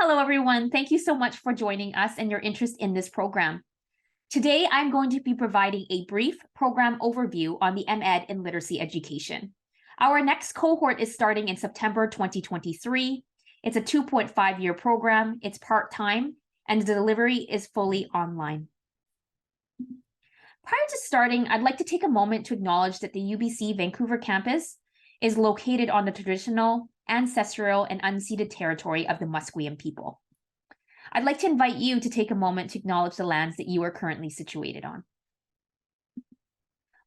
Hello, everyone. Thank you so much for joining us and your interest in this program. Today, I'm going to be providing a brief program overview on the MEd in literacy education. Our next cohort is starting in September 2023. It's a 2.5-year program, it's part-time, and the delivery is fully online. Prior to starting, I'd like to take a moment to acknowledge that the UBC Vancouver campus is located on the traditional, ancestral, and unceded territory of the Musqueam people. I'd like to invite you to take a moment to acknowledge the lands that you are currently situated on.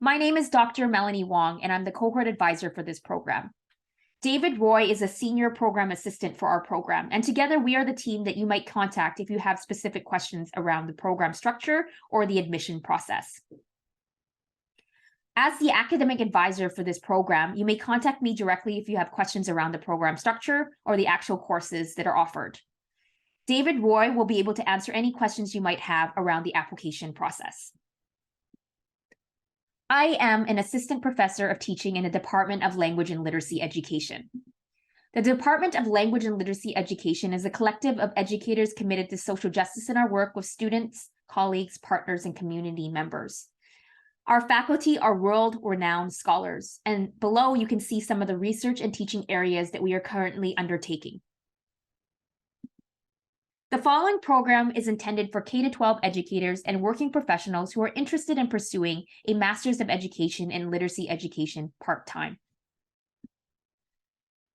My name is Dr. Melanie Wong, and I'm the Cohort Advisor for this program. David Roy is a Senior Program Assistant for our program, and together we are the team that you might contact if you have specific questions around the program structure or the admission process. As the academic advisor for this program, you may contact me directly if you have questions around the program structure or the actual courses that are offered. David Roy will be able to answer any questions you might have around the application process. I am an assistant professor of teaching in the Department of Language and Literacy Education. The Department of Language and Literacy Education is a collective of educators committed to social justice in our work with students, colleagues, partners, and community members. Our faculty are world-renowned scholars, and below you can see some of the research and teaching areas that we are currently undertaking. The following program is intended for K-12 educators and working professionals who are interested in pursuing a Master's of Education in Literacy Education part-time.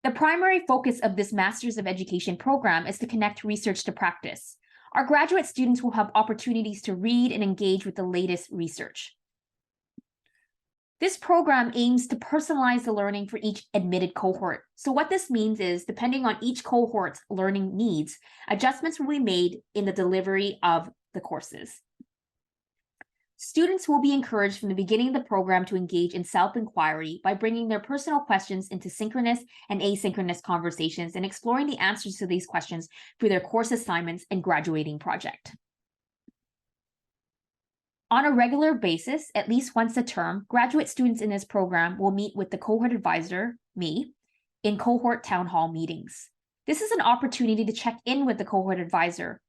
The primary focus of this Master's of Education program is to connect research to practice. Our graduate students will have opportunities to read and engage with the latest research. This program aims to personalize the learning for each admitted cohort. So what this means is, depending on each cohort's learning needs, adjustments will be made in the delivery of the courses. Students will be encouraged from the beginning of the program to engage in self-inquiry by bringing their personal questions into synchronous and asynchronous conversations and exploring the answers to these questions through their course assignments and graduating project. On a regular basis, at least once a term, graduate students in this program will meet with the cohort advisor, me, in cohort town hall meetings. This is an opportunity to check in with the cohort advisor.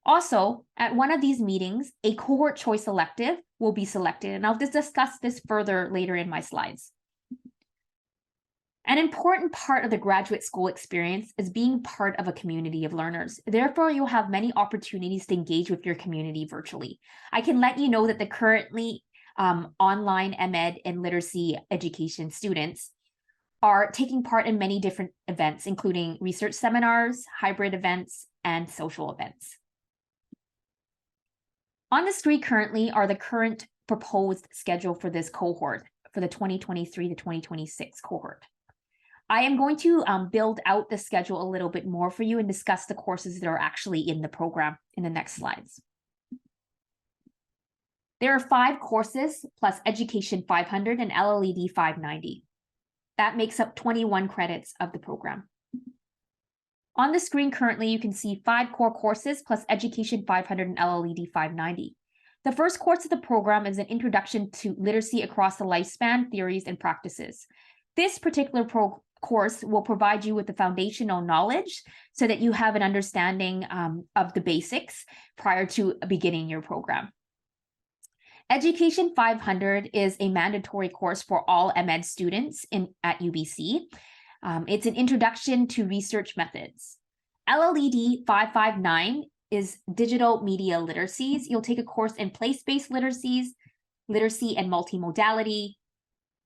Also, at one of these meetings, a cohort choice elective will be selected, and I'll discuss this further later in my slides. An important part of the graduate school experience is being part of a community of learners. Therefore, you'll have many opportunities to engage with your community virtually. I can let you know that the currently online MEd and literacy education students are taking part in many different events, including research seminars, hybrid events, and social events. On the screen currently are the current proposed schedule for this cohort, for the 2023 to 2026 cohort. I am going to build out the schedule a little bit more for you and discuss the courses that are actually in the program in the next slides. There are 5 courses plus Education 500 and LLED 590. That makes up 21 credits of the program. On the screen currently, you can see 5 core courses plus Education 500 and LLED 590. The first course of the program is an introduction to literacy across the lifespan, theories, and practices. This particular course will provide you with the foundational knowledge so that you have an understanding of the basics prior to beginning your program. Education 500 is a mandatory course for all MEd students at UBC. It's an introduction to research methods. LLED 559 is digital media literacies. You'll take a course in place-based literacies, literacy and multimodality,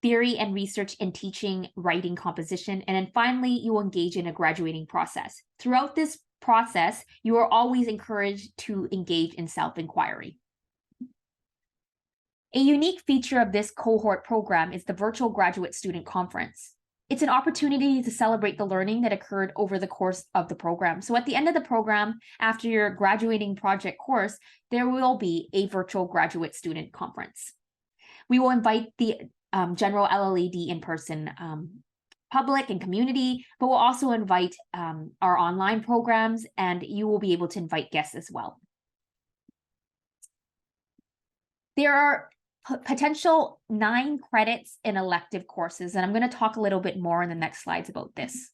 theory and research in teaching, writing, composition, and then finally, you will engage in a graduating process. Throughout this process, you are always encouraged to engage in self-inquiry. A unique feature of this cohort program is the Virtual Graduate Student Conference. It's an opportunity to celebrate the learning that occurred over the course of the program. So at the end of the program, after your graduating project course, there will be a Virtual Graduate Student Conference. We will invite the general LLED in-person public and community, but we'll also invite our online programs, and you will be able to invite guests as well. There are potential 9 credits in elective courses, and I'm going to talk a little bit more in the next slides about this.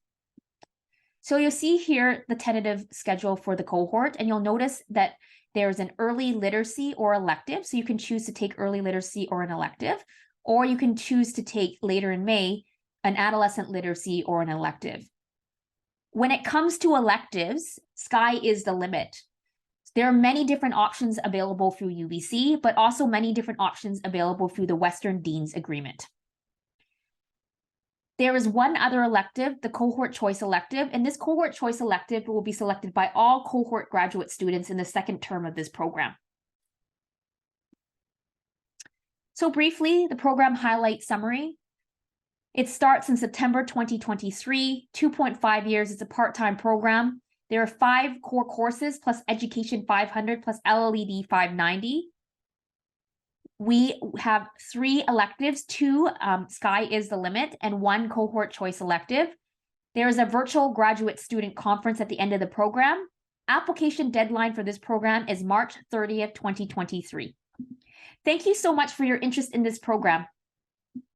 So you'll see here the tentative schedule for the cohort, and you'll notice that there's an early literacy or elective. So you can choose to take early literacy or an elective, or you can choose to take later in May an adolescent literacy or an elective. When it comes to electives, sky is the limit. There are many different options available through UBC, but also many different options available through the Western Dean's Agreement. There is one other elective, the Cohort Choice Elective, and this Cohort Choice Elective will be selected by all cohort graduate students in the second term of this program. So briefly, the program highlight summary. It starts in September 2023, 2.5 years. It's a part-time program. There are 5 core courses plus Education 500 plus LLED 590. We have 3 electives, 2 Sky is the Limit, and 1 Cohort Choice Elective. There is a virtual graduate student conference at the end of the program. Application deadline for this program is March 30th, 2023. Thank you so much for your interest in this program.